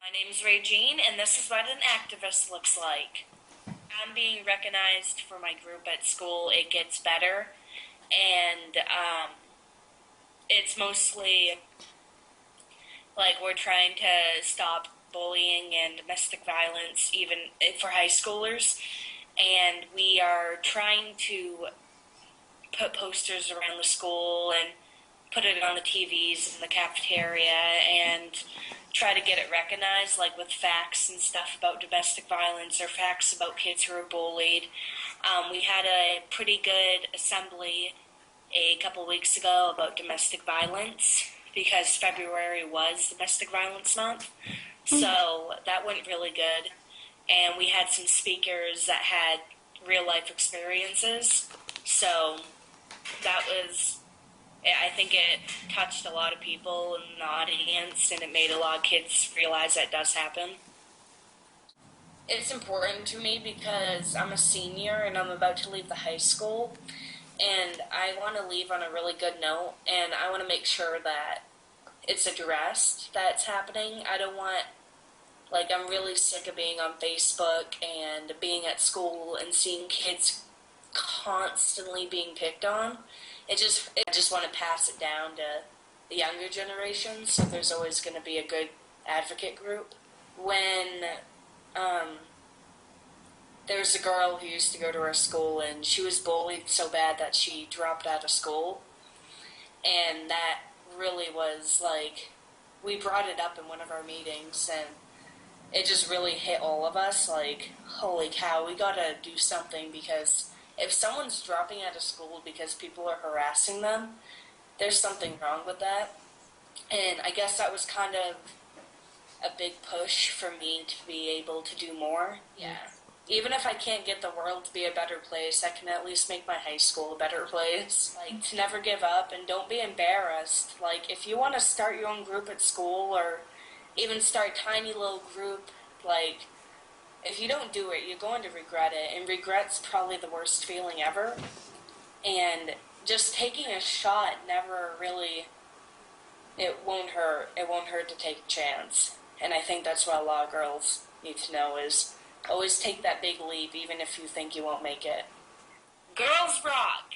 My name's Regine, and this is what an activist looks like. I'm being recognized for my group at school. It gets better, and it's mostly like we're trying to stop bullying and domestic violence, even for high schoolers. And we are trying to put posters around the school and put it on the TVs in the cafeteria and try to get it recognized, like with facts and stuff about domestic violence or facts about kids who are bullied. We had a pretty good assembly a couple weeks ago about domestic violence because February was Domestic Violence Month. So that went really good. And we had some speakers that had real life experiences. So that was, I think it touched a lot of people in the audience, and it made a lot of kids realize that does happen. It's important to me because I'm a senior and I'm about to leave the high school, and I want to leave on a really good note, and I want to make sure that it's addressed that's happening. I don't want, like, I'm really sick of being on Facebook and being at school and seeing kids constantly being picked on. I just want to pass it down to the younger generation, so there's always going to be a good advocate group. When um, there was a girl who used to go to our school, and she was bullied so bad that she dropped out of school, and that really was like, we brought it up in one of our meetings, and it just really hit all of us, like, holy cow, we gotta do something, because if someone's dropping out of school because people are harassing them, there's something wrong with that. And I guess that was kind of a big push for me to be able to do more. Yeah. Even if I can't get the world to be a better place, I can at least make my high school a better place. Like, to never give up and don't be embarrassed. Like, if you want to start your own group at school or even start a tiny little group, like, if you don't do it, you're going to regret it. And regret's probably the worst feeling ever. And just taking a shot never really, it won't hurt. It won't hurt to take a chance. And I think that's what a lot of girls need to know is always take that big leap, even if you think you won't make it. Girls rock!